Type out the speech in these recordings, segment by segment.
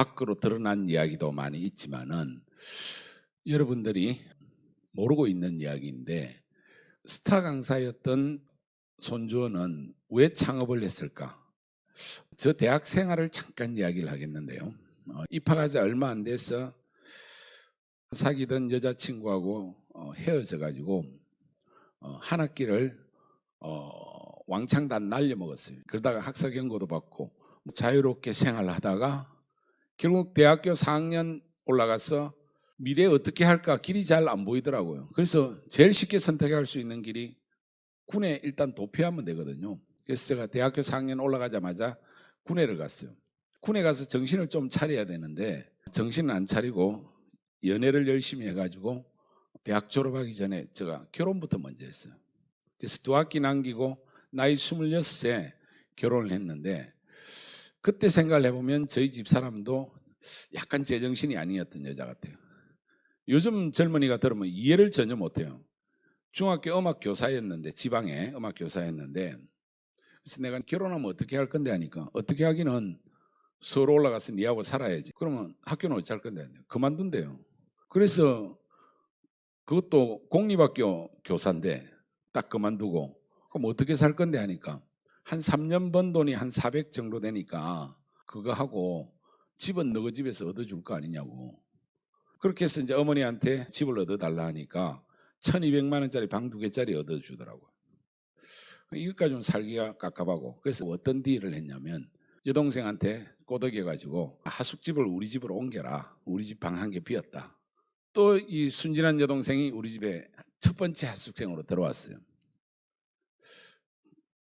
밖으로 드러난 이야기도 많이 있지만은 여러분들이 모르고 있는 이야기인데 스타 강사였던 손주원은 왜 창업을 했을까? 저 대학 생활을 잠깐 이야기를 하겠는데요. 입학하지 얼마 안 돼서 사귀던 여자친구하고 헤어져 가지고 한 학기를 왕창 다 날려먹었어요. 그러다가 학사 경고도 받고 자유롭게 생활하다가 결국 대학교 4학년 올라가서 미래 어떻게 할까 길이 잘 안 보이더라고요. 그래서 제일 쉽게 선택할 수 있는 길이 군에 일단 도피하면 되거든요. 그래서 제가 대학교 4학년 올라가자마자 군에를 갔어요. 군에 가서 정신을 좀 차려야 되는데 정신을 안 차리고 연애를 열심히 해가지고 대학 졸업하기 전에 제가 결혼부터 먼저 했어요. 그래서 2학기 남기고 나이 26세 결혼을 했는데 그때 생각을 해보면 저희 집 사람도 약간 제정신이 아니었던 여자 같아요. 요즘 젊은이가 들으면 이해를 전혀 못해요. 중학교 음악교사였는데 지방에 음악교사였는데 그래서 내가 결혼하면 어떻게 할 건데 하니까 어떻게 하기는 서울 올라가서 니하고 살아야지. 그러면 학교는 어찌 할 건데 그만둔대요. 그래서 그것도 공립학교 교사인데 딱 그만두고 그럼 어떻게 살 건데 하니까 한 3년 번 돈이 한 400 정도 되니까 그거 하고 집은 너희 집에서 얻어줄 거 아니냐고. 그렇게 해서 이제 어머니한테 집을 얻어달라 하니까 1200만 원짜리 방 2개짜리 얻어주더라고요. 이것까지 좀 살기가 깝깝하고 그래서 어떤 딜을 했냐면 여동생한테 꼬드겨가지고 하숙집을 우리 집으로 옮겨라. 우리 집 방 1개 비었다. 또 이 순진한 여동생이 우리 집에 첫 번째 하숙생으로 들어왔어요.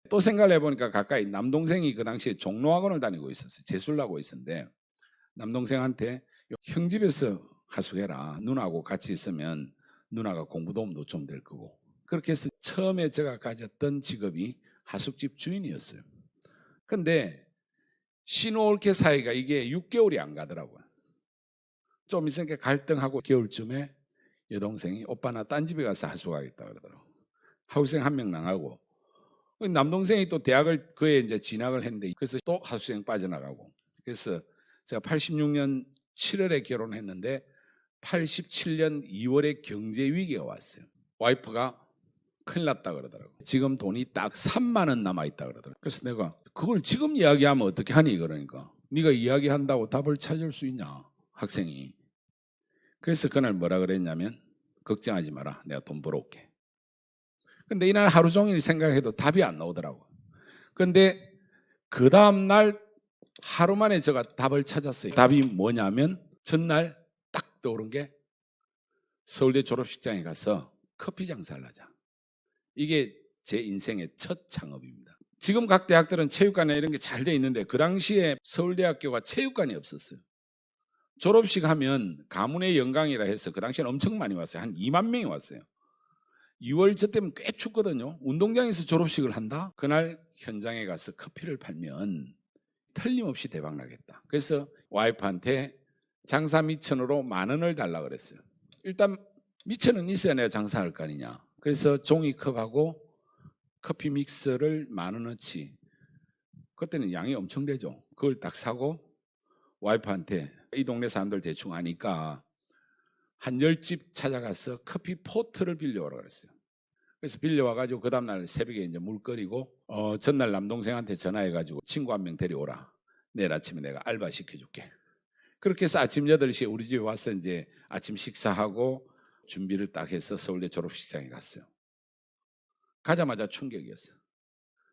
또 생각을 해보니까 가까이 남동생이 그 당시에 종로학원을 다니고 있었어요. 재수를 하고 있었는데 남동생한테 형 집에서 하숙해라. 누나하고 같이 있으면 누나가 공부 도움도 좀 될 거고. 그렇게 해서 처음에 제가 가졌던 직업이 하숙집 주인이었어요. 근데 신호올케 사이가 이게 6개월이 안 가더라고요. 좀 있으니까 갈등하고 겨울쯤에 여동생이 오빠 나 딴 집에 가서 하숙하겠다 그러더라고요. 하숙생 1명 나가고 남동생이 또 대학을 그에 이제 진학을 했는데 그래서 또 하숙생 빠져나가고 그래서 제가 86년 7월에 결혼했는데 87년 2월에 경제 위기가 왔어요. 와이프가 큰일 났다 그러더라고요. 지금 돈이 딱 3만 원 남아있다 그러더라고요. 그래서 내가 그걸 지금 이야기하면 어떻게 하니 그러니까 네가 이야기한다고 답을 찾을 수 있냐 학생이. 그래서 그날 뭐라 그랬냐면 걱정하지 마라 내가 돈 벌어올게. 근데 이날 하루 종일 생각해도 답이 안 나오더라고요. 근데 그 다음날 하루 만에 제가 답을 찾았어요. 답이 뭐냐면 전날 딱 떠오른 게 서울대 졸업식장에 가서 커피 장사를 하자. 이게 제 인생의 첫 창업입니다. 지금 각 대학들은 체육관에 이런 게 잘 돼 있는데 그 당시에 서울대학교가 체육관이 없었어요. 졸업식 하면 가문의 영광이라 해서 그 당시에는 엄청 많이 왔어요. 한 2만 명이 왔어요. 6월 저 때면 꽤 춥거든요. 운동장에서 졸업식을 한다? 그날 현장에 가서 커피를 팔면 틀림없이 대박 나겠다. 그래서 와이프한테 장사 미천으로 10,000원을 달라 그랬어요. 일단 미천은 있어야 내가 장사할 거 아니냐. 그래서 종이컵하고 커피 믹서를 10,000원어치. 그때는 양이 엄청 되죠. 그걸 딱 사고 와이프한테 이 동네 사람들 대충 아니까 한 10집 찾아가서 커피 포트를 빌려오라 그랬어요. 그래서 빌려와가지고 그 다음날 새벽에 이제 물 끓이고 전날 남동생한테 전화해가지고 친구 1명 데려오라. 내일 아침에 내가 알바 시켜줄게. 그렇게 해서 아침 8시에 우리 집에 와서 이제 아침 식사하고 준비를 딱 해서 서울대 졸업식장에 갔어요. 가자마자 충격이었어요.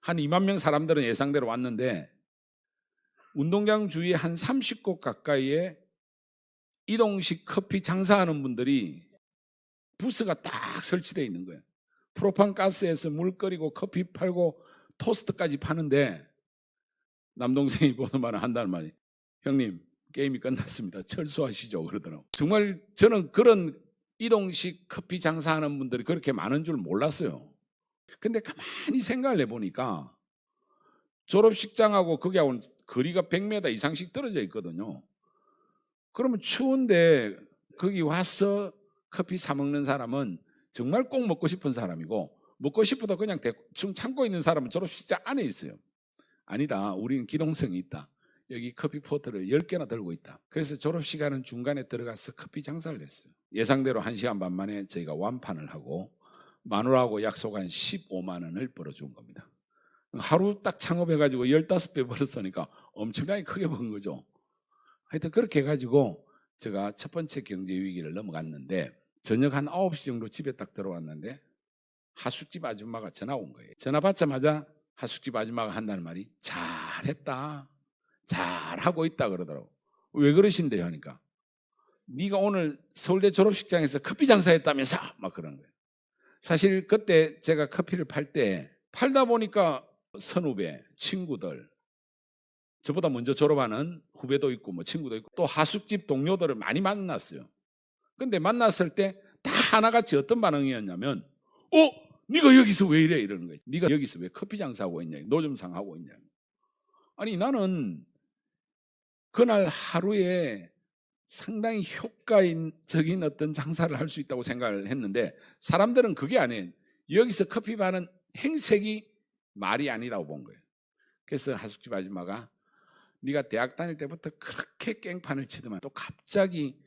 한 2만 명 사람들은 예상대로 왔는데 운동장 주위에 한 30곳 가까이에 이동식 커피 장사하는 분들이 부스가 딱 설치되어 있는 거예요. 프로판 가스에서 물 끓이고 커피 팔고 토스트까지 파는데 남동생이 보는 말은 한다는 말이 형님 게임이 끝났습니다. 철수하시죠 그러더라고요. 정말 저는 그런 이동식 커피 장사하는 분들이 그렇게 많은 줄 몰랐어요. 근데 가만히 생각을 해보니까 졸업식장하고 거기하고는 거리가 100m 이상씩 떨어져 있거든요. 그러면 추운데 거기 와서 커피 사 먹는 사람은 정말 꼭 먹고 싶은 사람이고 먹고 싶어도 그냥 대충 참고 있는 사람은 졸업식장 안에 있어요. 아니다. 우리는 기동성이 있다. 여기 커피 포트를 10개나 들고 있다. 그래서 졸업시간은 중간에 들어가서 커피 장사를 했어요. 예상대로 1시간 반 만에 저희가 완판을 하고 마누라하고 약속한 15만 원을 벌어준 겁니다. 하루 딱 창업해가지고 15배 벌었으니까 엄청나게 크게 번 거죠. 하여튼 그렇게 해가지고 제가 첫 번째 경제 위기를 넘어갔는데 저녁 한 9시 정도 집에 딱 들어왔는데 하숙집 아줌마가 전화 온 거예요. 전화 받자마자 하숙집 아줌마가 한다는 말이 잘했다, 잘하고 있다 그러더라고. 왜 그러신대요 하니까 네가 오늘 서울대 졸업식장에서 커피 장사했다면서 막 그러는 거예요. 사실 그때 제가 커피를 팔 때 팔다 보니까 선후배, 친구들, 저보다 먼저 졸업하는 후배도 있고 뭐 친구도 있고 또 하숙집 동료들을 많이 만났어요. 근데 만났을 때 다 하나같이 어떤 반응이었냐면 네가 여기서 왜 이래 이러는 거예요. 네가 여기서 왜 커피 장사하고 있냐, 노점상 하고 있냐. 아니 나는 그날 하루에 상당히 효과적인 어떤 장사를 할 수 있다고 생각을 했는데 사람들은 그게 아니에요. 여기서 커피 파는 행색이 말이 아니라고 본 거예요. 그래서 하숙집 아줌마가 네가 대학 다닐 때부터 그렇게 깽판을 치더만 또 갑자기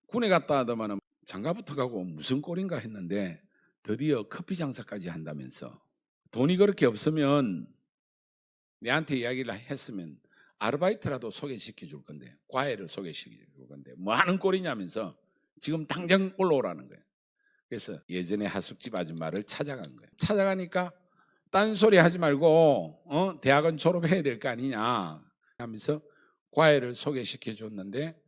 군에 갔다 하더만 장가부터 가고 무슨 꼴인가 했는데 드디어 커피 장사까지 한다면서 돈이 그렇게 없으면 내한테 이야기를 했으면 아르바이트라도 소개시켜 줄 건데 과외를 소개시켜 줄 건데 뭐 하는 꼴이냐면서 지금 당장 올라오라는 거예요. 그래서 예전에 하숙집 아줌마를 찾아간 거예요. 찾아가니까 딴소리 하지 말고 대학은 졸업해야 될 거 아니냐 하면서 과외를 소개시켜 줬는데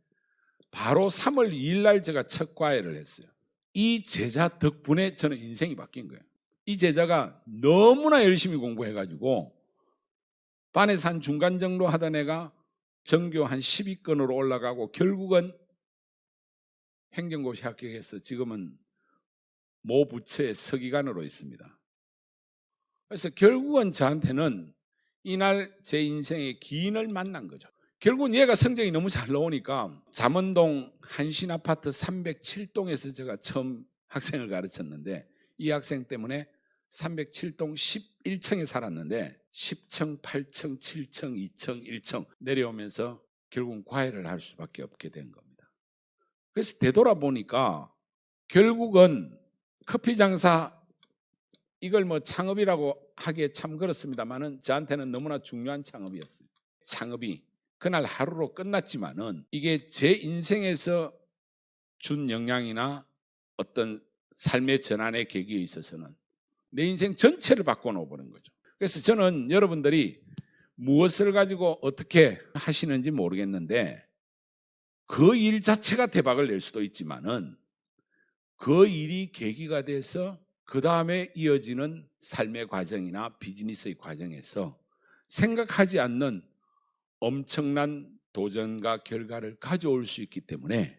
바로 3월 2일 날 제가 첫 과외를 했어요. 이 제자 덕분에 저는 인생이 바뀐 거예요. 이 제자가 너무나 열심히 공부해가지고 반에서 한 중간 정도 하던 애가 전교 한 10위권으로 올라가고 결국은 행정고시 합격해서 지금은 모 부처의 서기관으로 있습니다. 그래서 결국은 저한테는 이날 제 인생의 기인을 만난 거죠. 결국은 얘가 성적이 너무 잘 나오니까 잠원동 한신아파트 307동에서 제가 처음 학생을 가르쳤는데 이 학생 때문에 307동 11층에 살았는데 10층, 8층, 7층, 2층, 1층 내려오면서 결국 과외를 할 수밖에 없게 된 겁니다. 그래서 되돌아보니까 결국은 커피 장사 이걸 뭐 창업이라고 하기에 참 그렇습니다만은 저한테는 너무나 중요한 창업이었어요. 창업이 그날 하루로 끝났지만은 이게 제 인생에서 준 영향이나 어떤 삶의 전환의 계기에 있어서는 내 인생 전체를 바꿔놓아버린 거죠. 그래서 저는 여러분들이 무엇을 가지고 어떻게 하시는지 모르겠는데 그 일 자체가 대박을 낼 수도 있지만은 그 일이 계기가 돼서 그 다음에 이어지는 삶의 과정이나 비즈니스의 과정에서 생각하지 않는 엄청난 도전과 결과를 가져올 수 있기 때문에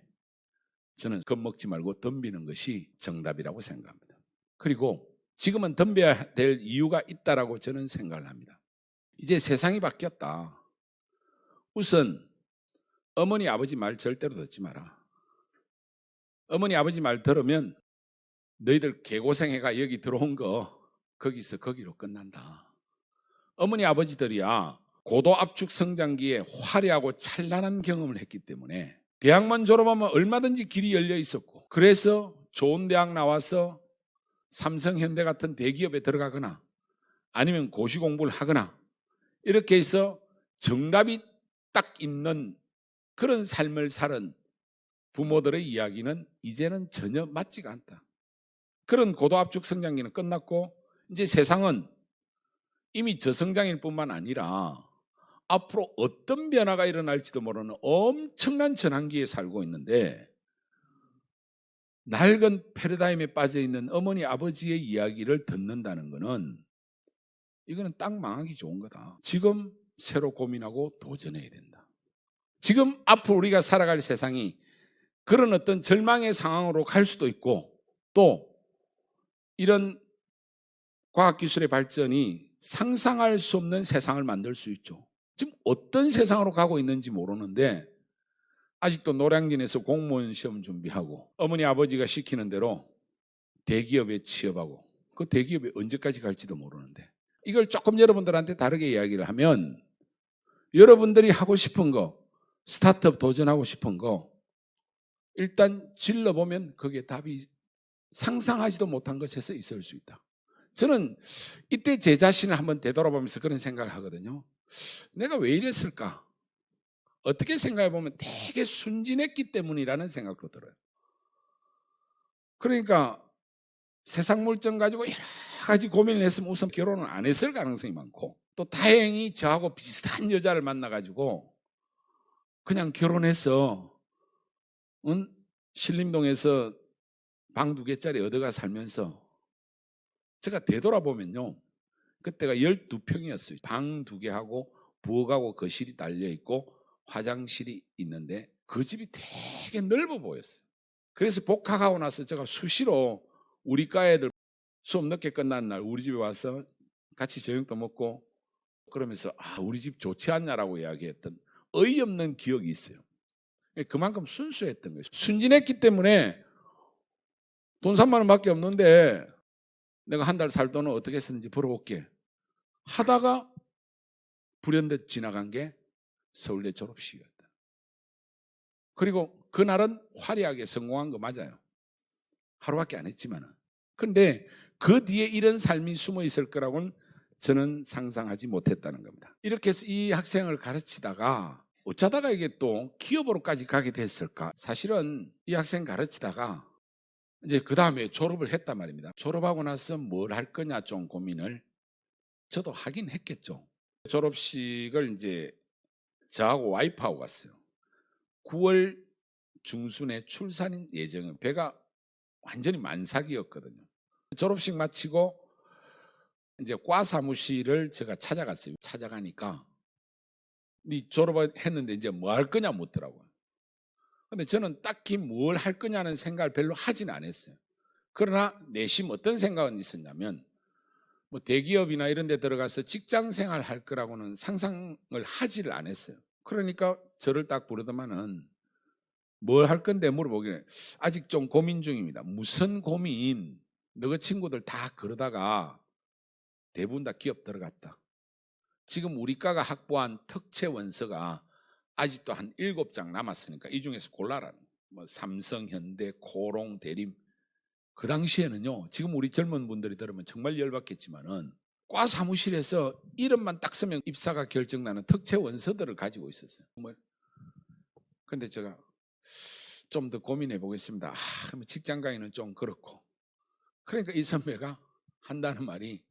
저는 겁먹지 말고 덤비는 것이 정답이라고 생각합니다. 그리고 지금은 덤벼야 될 이유가 있다라고 저는 생각을 합니다. 이제 세상이 바뀌었다. 우선 어머니 아버지 말 절대로 듣지 마라. 어머니 아버지 말 들으면 너희들 개고생해가 여기 들어온 거 거기서 거기로 끝난다. 어머니 아버지들이야 고도 압축 성장기에 화려하고 찬란한 경험을 했기 때문에 대학만 졸업하면 얼마든지 길이 열려 있었고 그래서 좋은 대학 나와서 삼성, 현대 같은 대기업에 들어가거나 아니면 고시 공부를 하거나 이렇게 해서 정답이 딱 있는 그런 삶을 살은 부모들의 이야기는 이제는 전혀 맞지가 않다. 그런 고도압축 성장기는 끝났고 이제 세상은 이미 저성장일 뿐만 아니라 앞으로 어떤 변화가 일어날지도 모르는 엄청난 전환기에 살고 있는데 낡은 패러다임에 빠져있는 어머니 아버지의 이야기를 듣는다는 것은 이거는 딱 망하기 좋은 거다. 지금 새로 고민하고 도전해야 된다. 지금 앞으로 우리가 살아갈 세상이 그런 어떤 절망의 상황으로 갈 수도 있고 또 이런 과학기술의 발전이 상상할 수 없는 세상을 만들 수 있죠. 지금 어떤 세상으로 가고 있는지 모르는데 아직도 노량진에서 공무원 시험 준비하고 어머니 아버지가 시키는 대로 대기업에 취업하고 그 대기업에 언제까지 갈지도 모르는데 이걸 조금 여러분들한테 다르게 이야기를 하면 여러분들이 하고 싶은 거, 스타트업 도전하고 싶은 거 일단 질러보면 그게 답이 상상하지도 못한 것에서 있을 수 있다. 저는 이때 제 자신을 한번 되돌아보면서 그런 생각을 하거든요. 내가 왜 이랬을까? 어떻게 생각해 보면 되게 순진했기 때문이라는 생각도 들어요. 그러니까 세상 물정 가지고 여러 가지 고민을 했으면 우선 결혼을 안 했을 가능성이 많고, 또 다행히 저하고 비슷한 여자를 만나가지고 그냥 결혼해서 신림동에서 방 2개짜리 얻어가 살면서 제가 되돌아보면요, 그때가 12평이었어요. 방 2개하고 부엌하고 거실이 달려있고 화장실이 있는데 그 집이 되게 넓어 보였어요. 그래서 복학하고 나서 제가 수시로 우리 과 애들 수업 늦게 끝난 날 우리 집에 와서 같이 저녁도 먹고 그러면서 우리 집 좋지 않냐라고 이야기했던 어이없는 기억이 있어요. 그만큼 순수했던 거예요. 순진했기 때문에 돈 3만 원밖에 없는데 내가 한 달 살 돈은 어떻게 쓰는지 벌어볼게 하다가 불현듯 지나간 게 서울대 졸업식이었다. 그리고 그날은 화려하게 성공한 거 맞아요. 하루밖에 안 했지만은. 근데 그 뒤에 이런 삶이 숨어 있을 거라고는 저는 상상하지 못했다는 겁니다. 이렇게 해서 이 학생을 가르치다가 어쩌다가 이게 또 기업으로까지 가게 됐을까? 사실은 이 학생 가르치다가 이제 그 다음에 졸업을 했단 말입니다. 졸업하고 나서 뭘 할 거냐 좀 고민을 저도 하긴 했겠죠. 졸업식을 이제 저하고 와이프하고 갔어요. 9월 중순에 출산 예정은 배가 완전히 만삭이었거든요. 졸업식 마치고 이제 과 사무실을 제가 찾아갔어요. 찾아가니까 네 졸업했는데 이제 뭐 할 거냐 묻더라고요. 근데 저는 딱히 뭘 할 거냐는 생각을 별로 하진 않았어요. 그러나 내심 어떤 생각은 있었냐면 뭐 대기업이나 이런 데 들어가서 직장 생활 할 거라고는 상상을 하지를 않았어요. 그러니까 저를 딱 부르더만은 뭘 할 건데 물어보기는 아직 좀 고민 중입니다. 무슨 고민? 너희 친구들 다 그러다가 대부분 다 기업 들어갔다. 지금 우리 과가 확보한 특채 원서가 아직도 한 7장 남았으니까 이 중에서 골라라. 뭐 삼성, 현대, 코롱, 대림. 그 당시에는요, 지금 우리 젊은 분들이 들으면 정말 열받겠지만은 과 사무실에서 이름만 딱 쓰면 입사가 결정나는 특채 원서들을 가지고 있었어요. 근데 제가 좀 더 고민해 보겠습니다. 직장 가기는 좀 그렇고. 그러니까 이 선배가 한다는 말이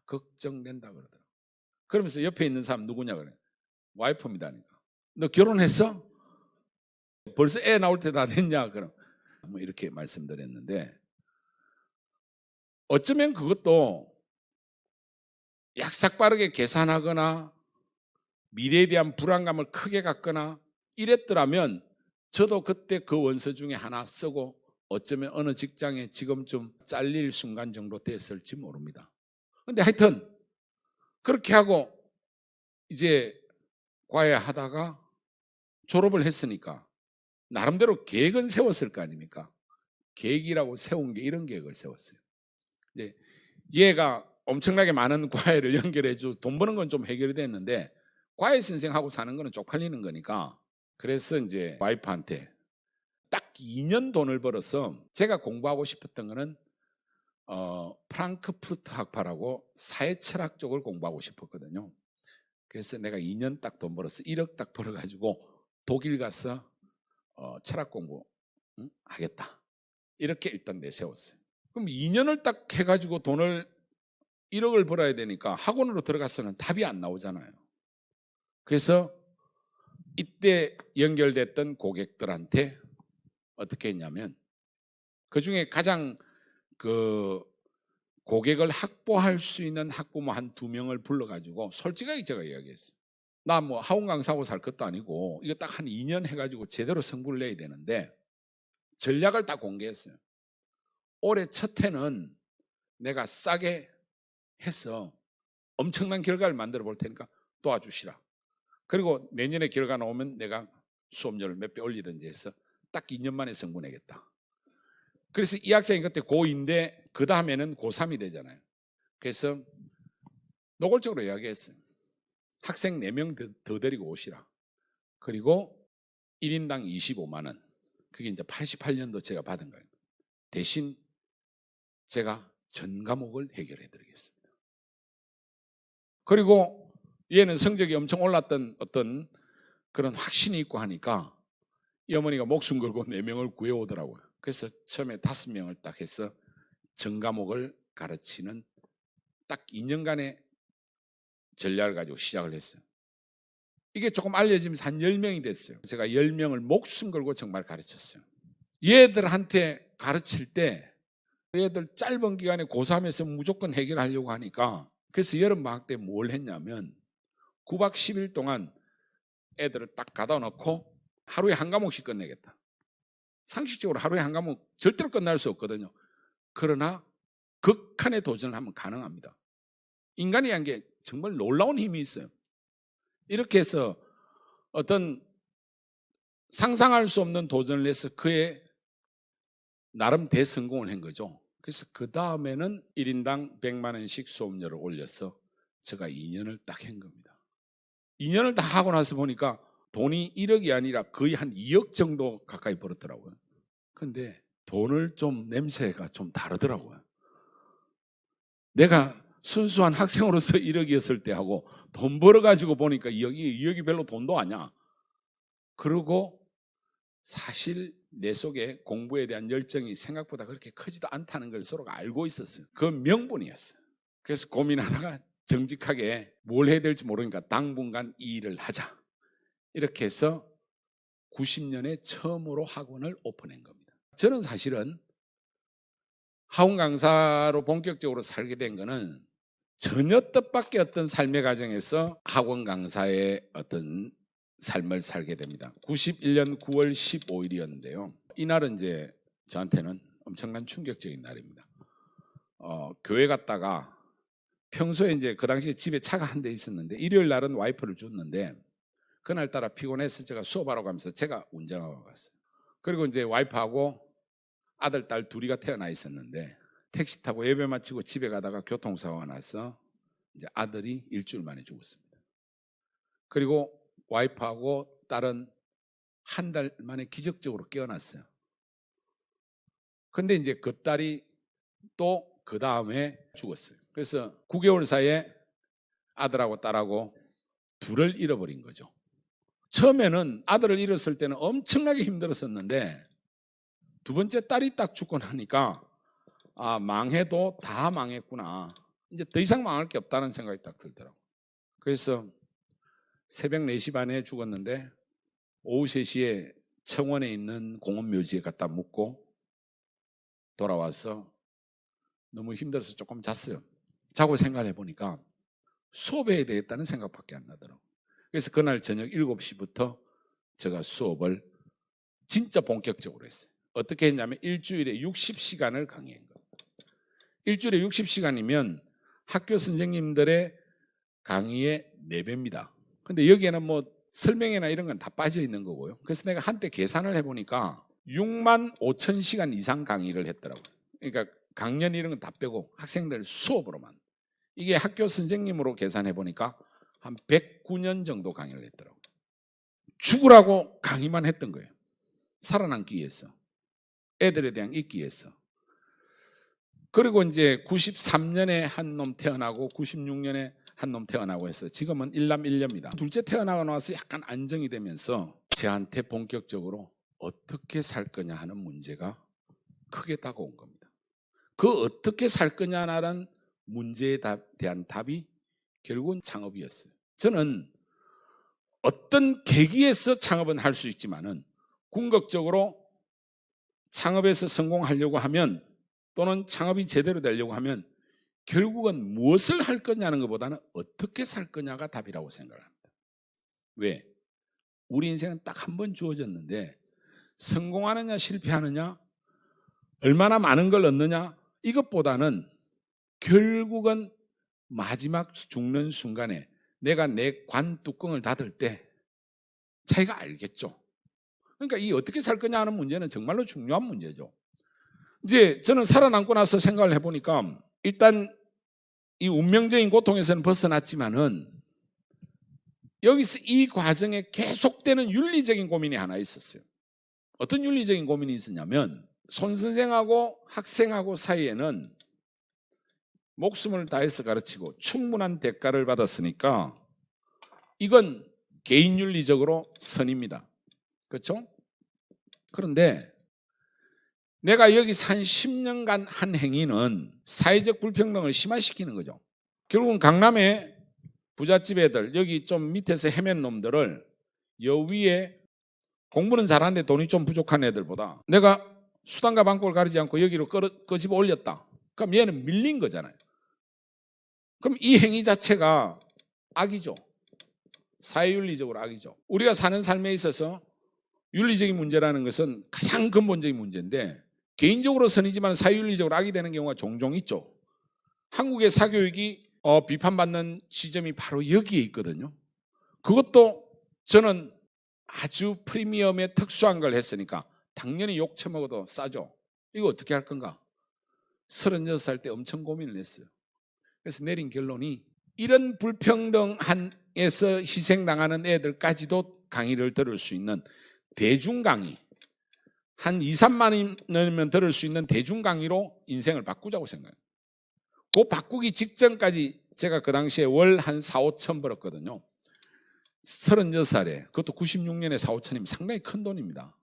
걱정된다 그러더라고요. 그러면서 옆에 있는 사람 누구냐 그래. 와이프입니다니까. 너 결혼했어? 벌써 애 나올 때 다 됐냐? 그럼 뭐 이렇게 말씀드렸는데 어쩌면 그것도 약삭빠르게 계산하거나 미래에 대한 불안감을 크게 갖거나 이랬더라면 저도 그때 그 원서 중에 하나 쓰고 어쩌면 어느 직장에 지금쯤 잘릴 순간 정도 됐을지 모릅니다. 근데 하여튼 그렇게 하고 이제 과외하다가 졸업을 했으니까 나름대로 계획은 세웠을 거 아닙니까? 계획이라고 세운 게 이런 계획을 세웠어요. 이제 얘가 엄청나게 많은 과외를 연결해줘 돈 버는 건 좀 해결이 됐는데 과외 선생하고 사는 거는 쪽팔리는 거니까 그래서 이제 와이프한테 딱 2년 돈을 벌어서 제가 공부하고 싶었던 거는 프랑크푸르트 학파라고 사회철학 쪽을 공부하고 싶었거든요. 그래서 내가 2년 딱 돈 벌어서 1억 딱 벌어가지고 독일 가서 철학 공부 하겠다. 이렇게 일단 내세웠어요. 그럼 2년을 딱 해가지고 돈을 1억을 벌어야 되니까 학원으로 들어가서는 답이 안 나오잖아요. 그래서 이때 연결됐던 고객들한테 어떻게 했냐면 그중에 가장 그 고객을 확보할 수 있는 학부모 한 2명을 불러가지고 솔직하게 제가 이야기했어요. 나 뭐 학원 강사하고 살 것도 아니고 이거 딱 한 2년 해가지고 제대로 성부를 내야 되는데 전략을 딱 공개했어요. 올해 첫 해는 내가 싸게 해서 엄청난 결과를 만들어 볼 테니까 도와주시라. 그리고 내년에 결과 나오면 내가 수업료를 몇 배 올리든지 해서 딱 2년 만에 성부 내겠다. 그래서 이 학생이 그때 고2인데 그 다음에는 고3이 되잖아요. 그래서 노골적으로 이야기했어요. 학생 4명 더 데리고 오시라. 그리고 1인당 25만 원. 그게 이제 88년도 제가 받은 거예요. 대신 제가 전 과목을 해결해 드리겠습니다. 그리고 얘는 성적이 엄청 올랐던 어떤 그런 확신이 있고 하니까 이 어머니가 목숨 걸고 4명을 구해오더라고요. 그래서 처음에 5명을 딱 해서 전 과목을 가르치는 딱 2년간의 전략을 가지고 시작을 했어요. 이게 조금 알려지면서 한 10명이 됐어요. 제가 10명을 목숨 걸고 정말 가르쳤어요. 얘들한테 가르칠 때 얘들 짧은 기간에 고3에서 무조건 해결하려고 하니까 그래서 여름방학 때 뭘 했냐면 9박 10일 동안 애들을 딱 가다 놓고 하루에 한 과목씩 끝내겠다. 상식적으로 하루에 한 과목 절대로 끝날 수 없거든요. 그러나 극한의 도전을 하면 가능합니다. 인간이란 게 정말 놀라운 힘이 있어요. 이렇게 해서 어떤 상상할 수 없는 도전을 해서 그의 나름 대성공을 한 거죠. 그래서 그 다음에는 1인당 100만 원씩 수업료를 올려서 제가 2년을 딱 한 겁니다. 2년을 다 하고 나서 보니까 돈이 1억이 아니라 거의 한 2억 정도 가까이 벌었더라고요. 근데 돈을 좀 냄새가 좀 다르더라고요. 내가 순수한 학생으로서 1억이었을 때하고 돈 벌어가지고 보니까 2억이 별로 돈도 아니야. 그리고 사실 내 속에 공부에 대한 열정이 생각보다 그렇게 크지도 않다는 걸 서로가 알고 있었어요. 그 명분이었어요. 그래서 고민하다가 정직하게 뭘 해야 될지 모르니까 당분간 이 일을 하자. 이렇게 해서 90년에 처음으로 학원을 오픈한 겁니다. 저는 사실은 학원 강사로 본격적으로 살게 된 거는 전혀 뜻밖의 어떤 삶의 과정에서 학원 강사의 어떤 삶을 살게 됩니다. 91년 9월 15일이었는데요. 이날은 이제 저한테는 엄청난 충격적인 날입니다. 교회 갔다가 평소에 이제 그 당시에 집에 차가 한 대 있었는데 일요일 날은 와이프를 줬는데 그날따라 피곤해서 제가 수업하러 가면서 제가 운전하고 갔어요. 그리고 이제 와이프하고 아들, 딸 둘이가 태어나 있었는데 택시 타고 예배 마치고 집에 가다가 교통사고가 나서 이제 아들이 일주일 만에 죽었습니다. 그리고 와이프하고 딸은 한 달 만에 기적적으로 깨어났어요. 근데 이제 그 딸이 또 그 다음에 죽었어요. 그래서 9개월 사이에 아들하고 딸하고 둘을 잃어버린 거죠. 처음에는 아들을 잃었을 때는 엄청나게 힘들었었는데 두 번째 딸이 딱 죽고 나니까 아, 망해도 다 망했구나. 이제 더 이상 망할 게 없다는 생각이 딱 들더라고요. 그래서 새벽 4시 반에 죽었는데 오후 3시에 청원에 있는 공원묘지에 갖다 묻고 돌아와서 너무 힘들어서 조금 잤어요. 자고 생각해 보니까 수업해야 되겠다는 생각밖에 안 나더라고요. 그래서 그날 저녁 7시부터 제가 수업을 진짜 본격적으로 했어요. 어떻게 했냐면 일주일에 60시간을 강의한 거예요. 일주일에 60시간이면 학교 선생님들의 강의의 4배입니다. 근데 여기에는 뭐 설명이나 이런 건 다 빠져 있는 거고요. 그래서 내가 한때 계산을 해보니까 6만 5천 시간 이상 강의를 했더라고요. 그러니까 강연 이런 건 다 빼고 학생들 수업으로만. 이게 학교 선생님으로 계산해 보니까 한 109년 정도 강의를 했더라고요. 죽으라고 강의만 했던 거예요. 살아남기 위해서. 애들에 대한 있기 위해서. 그리고 이제 93년에 한 놈 태어나고 96년에 한 놈 태어나고 해서 지금은 1남 1녀입니다. 둘째 태어나고 나서 약간 안정이 되면서 저한테 본격적으로 어떻게 살 거냐 하는 문제가 크게 다가온 겁니다. 그 어떻게 살 거냐라는 문제에 대한 답이 결국은 창업이었어요. 저는 어떤 계기에서 창업은 할 수 있지만은 궁극적으로 창업에서 성공하려고 하면 또는 창업이 제대로 되려고 하면 결국은 무엇을 할 거냐는 것보다는 어떻게 살 거냐가 답이라고 생각을 합니다. 왜? 우리 인생은 딱 한 번 주어졌는데 성공하느냐 실패하느냐 얼마나 많은 걸 얻느냐 이것보다는 결국은 마지막 죽는 순간에 내가 내 관 뚜껑을 닫을 때 자기가 알겠죠. 그러니까 이 어떻게 살 거냐 하는 문제는 정말로 중요한 문제죠. 이제 저는 살아남고 나서 생각을 해보니까 일단 이 운명적인 고통에서는 벗어났지만은 여기서 이 과정에 계속되는 윤리적인 고민이 하나 있었어요. 어떤 윤리적인 고민이 있었냐면 손 선생하고 학생하고 사이에는 목숨을 다해서 가르치고 충분한 대가를 받았으니까 이건 개인 윤리적으로 선입니다. 그렇죠? 그런데 내가 여기서 한 10년간 한 행위는 사회적 불평등을 심화시키는 거죠. 결국은 강남의 부잣집 애들, 여기 좀 밑에서 헤맨 놈들을 여 위에 공부는 잘하는데 돈이 좀 부족한 애들보다 내가 수단과 방법을 가리지 않고 여기로 끄집어 올렸다. 그럼 얘는 밀린 거잖아요. 그럼 이 행위 자체가 악이죠. 사회윤리적으로 악이죠. 우리가 사는 삶에 있어서 윤리적인 문제라는 것은 가장 근본적인 문제인데 개인적으로 선이지만 사회윤리적으로 악이 되는 경우가 종종 있죠. 한국의 사교육이 비판받는 지점이 바로 여기에 있거든요. 그것도 저는 아주 프리미엄의 특수한 걸 했으니까 당연히 욕 처먹어도 싸죠. 이거 어떻게 할 건가? 36살 때 엄청 고민을 했어요. 그래서 내린 결론이 이런 불평등한에서 희생당하는 애들까지도 강의를 들을 수 있는 대중 강의, 한 2, 3만 원이면 들을 수 있는 대중 강의로 인생을 바꾸자고 생각해요. 그 바꾸기 직전까지 제가 그 당시에 월 한 4, 5천 벌었거든요. 36살에 그것도 96년에 4, 5천이면 상당히 큰 돈입니다.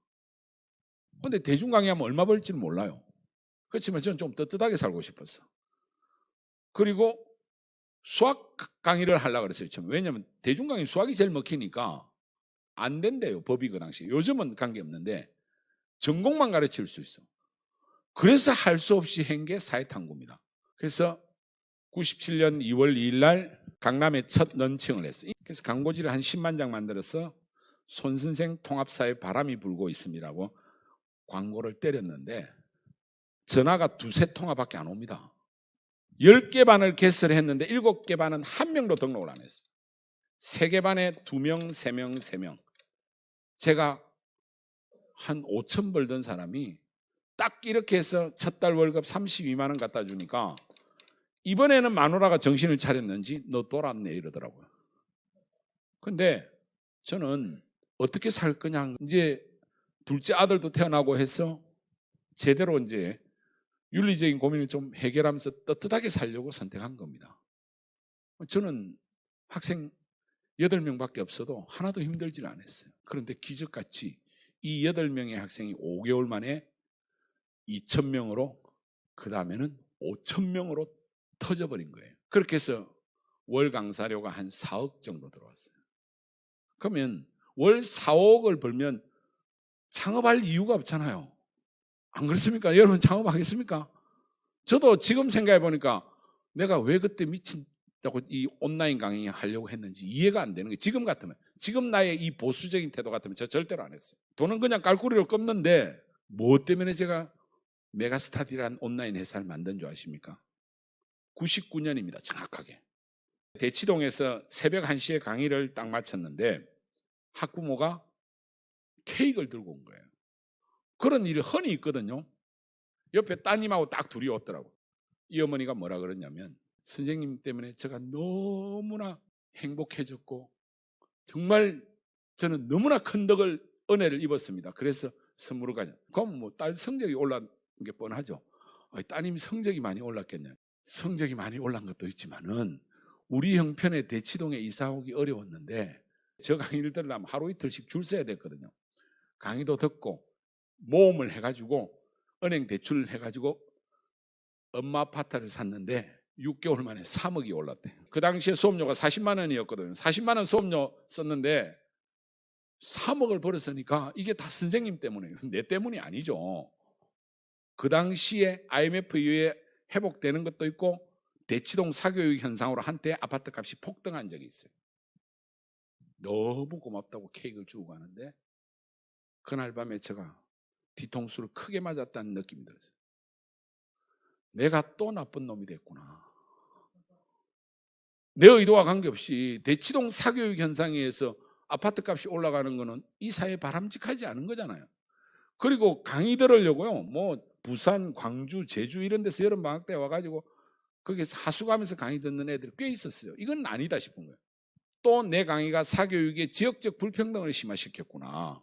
그런데 대중 강의하면 얼마 벌지는 몰라요. 그렇지만 저는 좀 떳떳하게 살고 싶었어. 그리고 수학 강의를 하려고 그랬어요. 왜냐하면 대중 강의 수학이 제일 먹히니까 안 된대요. 법이 그 당시에. 요즘은 관계없는데 전공만 가르칠 수 있어. 그래서 할 수 없이 한 게 사회탐구입니다. 그래서 97년 2월 2일 날 강남에 첫 런칭을 했어요. 그래서 광고지를 한 10만 장 만들어서 손선생 통합사회 바람이 불고 있습니다라고 광고를 때렸는데 전화가 두세 통화밖에 안 옵니다. 10개 반을 개설했는데 7개 반은 한 명도 등록을 안 했어요. 3개 반에 2명, 3명, 3명. 제가 한 5천 벌던 사람이 딱 이렇게 해서 첫 달 월급 32만 원 갖다 주니까 이번에는 마누라가 정신을 차렸는지 너 돌았네 이러더라고요. 근데 저는 어떻게 살 거냐, 이제 둘째 아들도 태어나고 해서 제대로 이제 윤리적인 고민을 좀 해결하면서 떳떳하게 살려고 선택한 겁니다. 저는 학생 8명밖에 없어도 하나도 힘들질 않았어요. 그런데 기적같이 이 8명의 학생이 5개월 만에 2,000명으로 그 다음에는 5,000명으로 터져버린 거예요. 그렇게 해서 월 강사료가 한 4억 정도 들어왔어요. 그러면 월 4억을 벌면 창업할 이유가 없잖아요. 안 그렇습니까? 여러분 창업하겠습니까? 저도 지금 생각해 보니까 내가 왜 그때 미친다고 이 온라인 강의 하려고 했는지 이해가 안 되는 거예요. 지금 같으면, 지금 나의 이 보수적인 태도 같으면 저 절대로 안 했어요. 돈은 그냥 깔꾸리로 꺾는데 뭐 때문에 제가 메가스타디라는 온라인 회사를 만든 줄 아십니까? 99년입니다. 정확하게. 대치동에서 새벽 1시에 강의를 딱 마쳤는데 학부모가 케이크를 들고 온 거예요. 그런 일이 흔히 있거든요. 옆에 따님하고 딱 둘이 왔더라고. 이 어머니가 뭐라 그러냐면 선생님 때문에 제가 너무나 행복해졌고 정말 저는 너무나 큰 덕을 은혜를 입었습니다. 그래서 선물을 가져. 그럼 뭐 딸 성적이 올라간 게 뻔하죠. 따님 성적이 많이 올랐겠냐. 성적이 많이 올란 것도 있지만은 우리 형편에 대치동에 이사 오기 어려웠는데 저 강의를 들으려면 하루 이틀씩 줄 서야 됐거든요. 강의도 듣고 모험을 해가지고 은행 대출을 해가지고 엄마 아파트를 샀는데 6개월 만에 3억이 올랐대. 그 당시에 수업료가 40만 원이었거든요. 40만 원 수업료 썼는데 3억을 벌었으니까 이게 다 선생님 때문이에요. 내 때문이 아니죠. 그 당시에 IMF 이후에 회복되는 것도 있고 대치동 사교육 현상으로 한때 아파트 값이 폭등한 적이 있어요. 너무 고맙다고 케이크를 주고 가는데 그날 밤에 제가 뒤통수를 크게 맞았다는 느낌이 들었어요. 내가 또 나쁜 놈이 됐구나. 내 의도와 관계없이 대치동 사교육 현상에 의해서 아파트 값이 올라가는 거는 이 사회에 바람직하지 않은 거잖아요. 그리고 강의 들으려고요. 뭐 부산, 광주, 제주 이런 데서 여름방학 때 와가지고 거기서 하숙하면서 강의 듣는 애들이 꽤 있었어요. 이건 아니다 싶은 거예요. 또 내 강의가 사교육의 지역적 불평등을 심화시켰구나.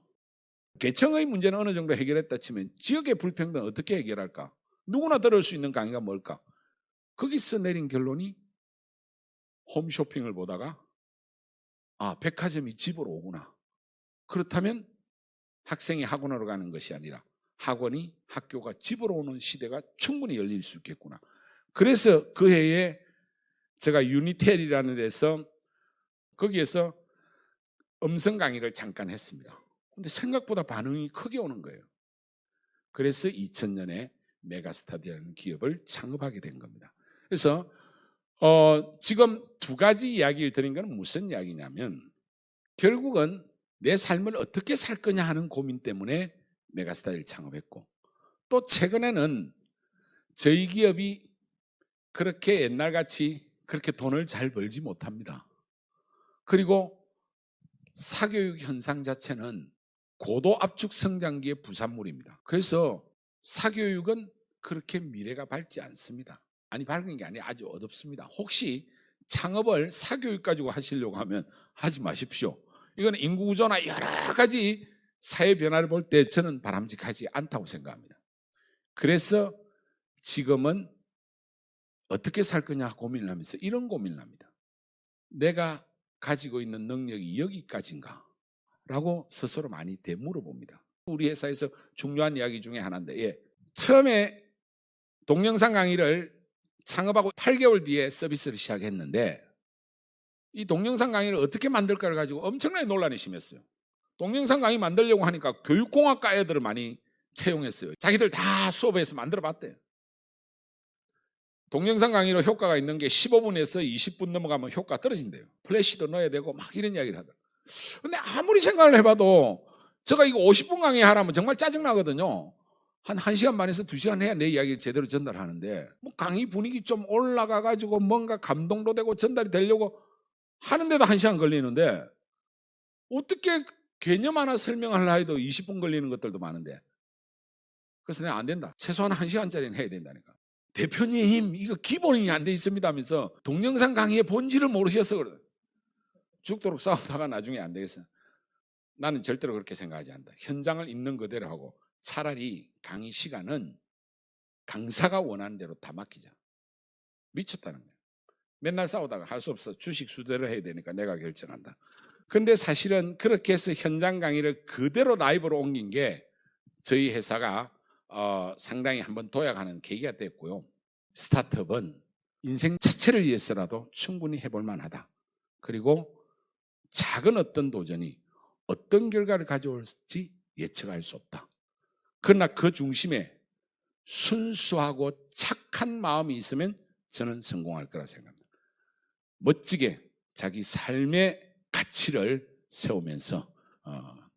계층의 문제는 어느 정도 해결했다 치면 지역의 불평등은 어떻게 해결할까? 누구나 들을 수 있는 강의가 뭘까? 거기서 내린 결론이 홈쇼핑을 보다가 백화점이 집으로 오구나. 그렇다면 학생이 학원으로 가는 것이 아니라 학원이 학교가 집으로 오는 시대가 충분히 열릴 수 있겠구나. 그래서 그 해에 제가 유니텔이라는 데서 거기에서 음성 강의를 잠깐 했습니다. 근데 생각보다 반응이 크게 오는 거예요. 그래서 2000년에 메가스터디라는 기업을 창업하게 된 겁니다. 그래서 지금 두 가지 이야기를 드린 건 무슨 이야기냐면 결국은 내 삶을 어떻게 살 거냐 하는 고민 때문에 메가스터디를 창업했고, 또 최근에는 저희 기업이 그렇게 옛날같이 그렇게 돈을 잘 벌지 못합니다. 그리고 사교육 현상 자체는 고도 압축 성장기의 부산물입니다. 그래서 사교육은 그렇게 미래가 밝지 않습니다. 아니, 밝은 게 아니라 아주 어둡습니다. 혹시 창업을 사교육 가지고 하시려고 하면 하지 마십시오. 이건 인구 구조나 여러 가지 사회 변화를 볼 때 저는 바람직하지 않다고 생각합니다. 그래서 지금은 어떻게 살 거냐 고민을 하면서 이런 고민을 합니다. 내가 가지고 있는 능력이 여기까지인가? 라고 스스로 많이 되물어봅니다. 우리 회사에서 중요한 이야기 중에 하나인데, 처음에 동영상 강의를 창업하고 8개월 뒤에 서비스를 시작했는데, 이 동영상 강의를 어떻게 만들까를 가지고 엄청나게 논란이 심했어요. 동영상 강의 만들려고 하니까 교육공학과 애들을 많이 채용했어요. 자기들 다 수업에서 만들어 봤대요. 동영상 강의로 효과가 있는 게 15분에서 20분 넘어가면 효과 떨어진대요. 플래시도 넣어야 되고 막 이런 이야기를 하더라고요. 근데 아무리 생각을 해봐도 제가 이거 50분 강의 하라면 정말 짜증나거든요. 한 1시간 반에서 2시간 해야 내 이야기를 제대로 전달하는데, 뭐 강의 분위기 좀 올라가가지고 뭔가 감동도 되고 전달이 되려고 하는데도 1시간 걸리는데, 어떻게 개념 하나 설명하려 해도 20분 걸리는 것들도 많은데, 그래서 내가 안 된다. 최소한 1시간짜리는 해야 된다니까. 대표님, 이거 기본이 안 돼 있습니다 하면서 동영상 강의의 본질을 모르셔서 그래. 죽도록 싸우다가 나중에 안 되겠어. 나는 절대로 그렇게 생각하지 않는다. 현장을 있는 그대로 하고 차라리 강의 시간은 강사가 원하는 대로 다 맡기자. 미쳤다는 거예요. 맨날 싸우다가 할 수 없어. 주식 수대로 해야 되니까 내가 결정한다. 근데 사실은 그렇게 해서 현장 강의를 그대로 라이브로 옮긴 게 저희 회사가 상당히 한번 도약하는 계기가 됐고요. 스타트업은 인생 자체를 위해서라도 충분히 해볼 만하다. 그리고 작은 어떤 도전이 어떤 결과를 가져올지 예측할 수 없다. 그러나 그 중심에 순수하고 착한 마음이 있으면 저는 성공할 거라 생각합니다. 멋지게 자기 삶의 가치를 세우면서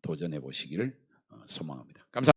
도전해 보시기를 소망합니다. 감사합니다.